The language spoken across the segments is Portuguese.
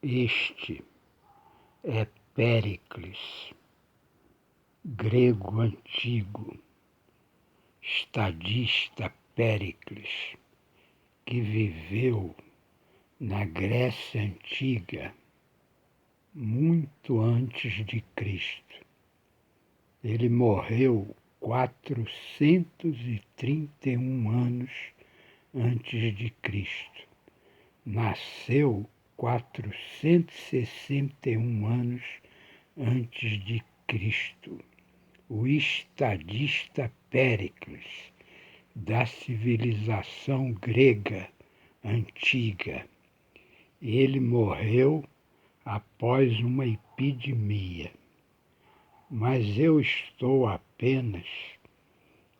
Este é Péricles, grego antigo, estadista Péricles, que viveu na Grécia Antiga, muito antes de Cristo. Ele morreu 431 anos antes de Cristo. Nasceu 461 anos antes de Cristo. O estadista Péricles, da civilização grega antiga. Ele morreu após uma epidemia, mas eu estou apenas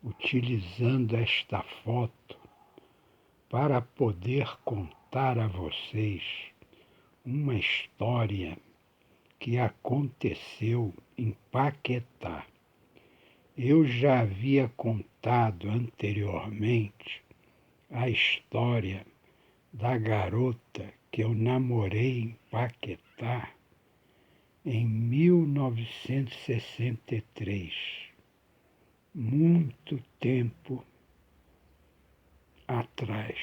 utilizando esta foto para poder contar a vocês uma história que aconteceu em Paquetá. Eu já havia contado anteriormente a história da garota que eu namorei em Paquetá em 1963, muito tempo atrás,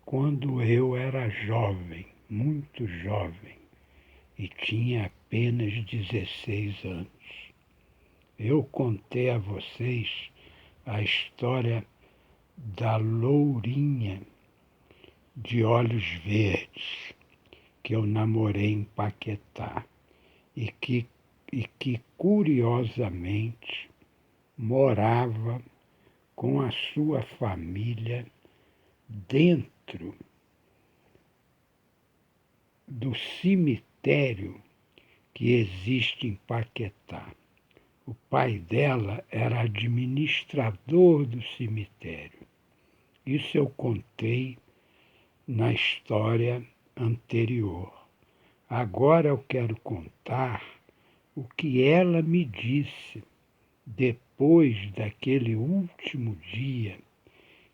quando eu era jovem, muito jovem, e tinha apenas 16 anos. Eu contei a vocês a história da lourinha de olhos verdes que eu namorei em Paquetá e que curiosamente morava com a sua família dentro do cemitério que existe em Paquetá. O pai dela era administrador do cemitério. Isso eu contei na história anterior. Agora eu quero contar o que ela me disse depois daquele último dia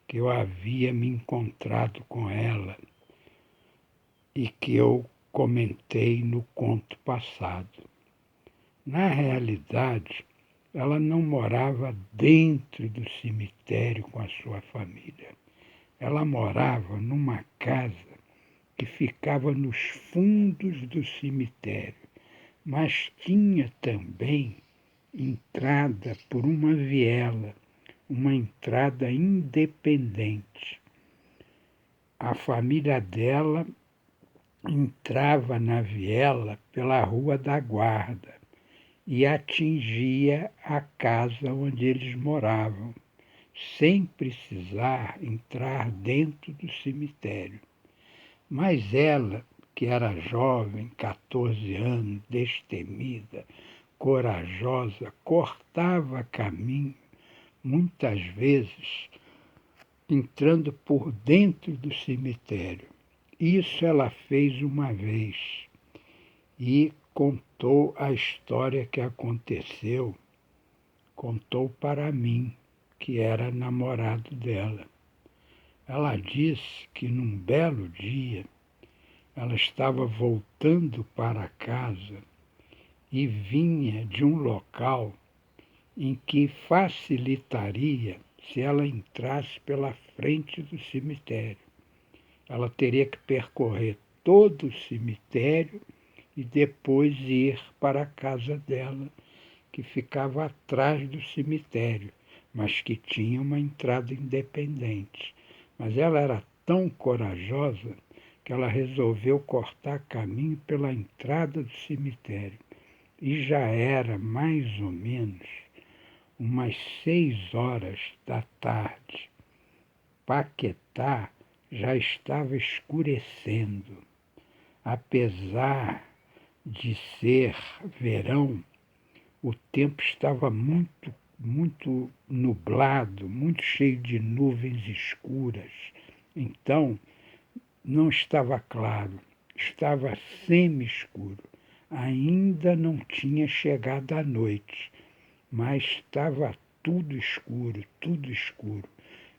que eu havia me encontrado com ela e que eu comentei no conto passado. Na realidade, ela não morava dentro do cemitério com a sua família. Ela morava numa casa que ficava nos fundos do cemitério, mas tinha também entrada por uma viela, uma entrada independente. A família dela entrava na viela pela Rua da Guarda e atingia a casa onde eles moravam, sem precisar entrar dentro do cemitério. Mas ela, que era jovem, 14 anos, destemida, corajosa, cortava caminho, muitas vezes entrando por dentro do cemitério. Isso ela fez uma vez e contou a história que aconteceu, contou para mim, que era namorado dela. Ela disse que num belo dia ela estava voltando para casa e vinha de um local em que facilitaria se ela entrasse pela frente do cemitério. Ela teria que percorrer todo o cemitério e depois ir para a casa dela, que ficava atrás do cemitério, mas que tinha uma entrada independente. Mas ela era tão corajosa que ela resolveu cortar caminho pela entrada do cemitério. E já era mais ou menos umas 6 horas da tarde. Paquetá já estava escurecendo. Apesar de ser verão, o tempo estava muito nublado, muito cheio de nuvens escuras. Então, não estava claro, estava semi-escuro. Ainda não tinha chegado a noite, mas estava tudo escuro, tudo escuro.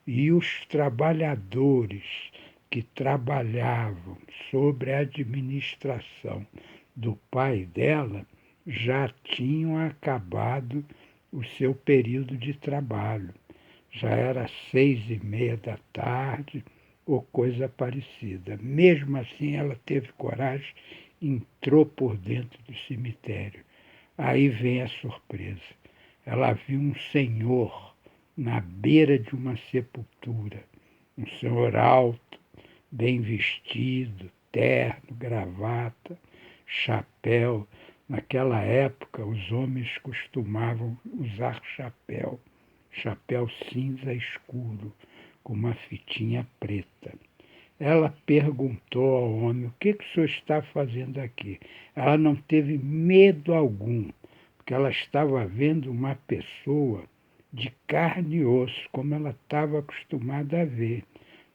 E os trabalhadores que trabalhavam sobre a administração do pai dela já tinham acabado o seu período de trabalho. Já era 6:30 da tarde ou coisa parecida. Mesmo assim, ela teve coragem, entrou por dentro do cemitério. Aí vem a surpresa. Ela viu um senhor na beira de uma sepultura, um senhor alto, bem vestido, terno, gravata, chapéu. Naquela época, os homens costumavam usar chapéu cinza escuro, com uma fitinha preta. Ela perguntou ao homem: o que o senhor está fazendo aqui? Ela não teve medo algum, porque ela estava vendo uma pessoa de carne e osso, como ela estava acostumada a ver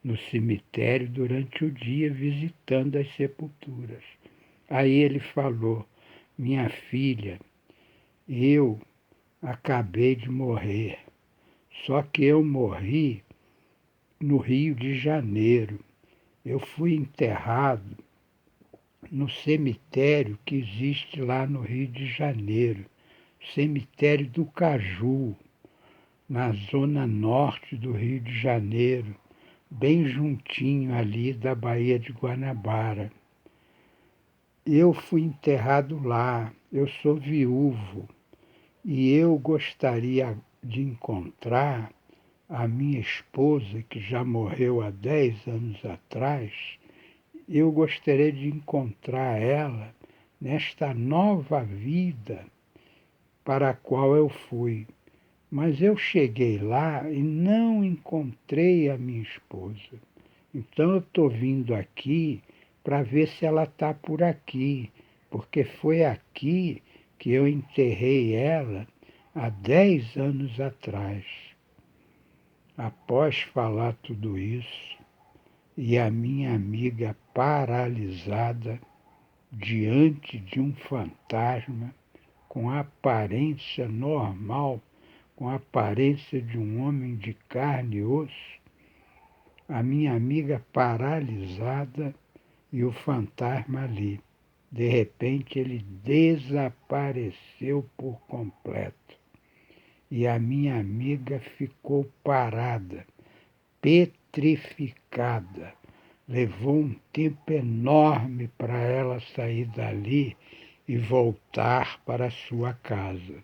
no cemitério durante o dia, visitando as sepulturas. Aí ele falou: minha filha, eu acabei de morrer, só que eu morri no Rio de Janeiro. Eu fui enterrado no cemitério que existe lá no Rio de Janeiro, cemitério do Caju, na zona norte do Rio de Janeiro, bem juntinho ali da Baía de Guanabara. Eu fui enterrado lá, eu sou viúvo e eu gostaria de encontrar a minha esposa, que já morreu há 10 anos atrás. Eu gostaria de encontrar ela nesta nova vida para a qual eu fui. Mas eu cheguei lá e não encontrei a minha esposa. Então eu estou vindo aqui para ver se ela está por aqui, porque foi aqui que eu enterrei ela há 10 anos atrás. Após falar tudo isso, e a minha amiga paralisada diante de um fantasma com aparência normal, com a aparência de um homem de carne e osso, a minha amiga paralisada e o fantasma ali. De repente ele desapareceu por completo. E a minha amiga ficou parada, petrificada. Levou um tempo enorme para ela sair dali e voltar para sua casa.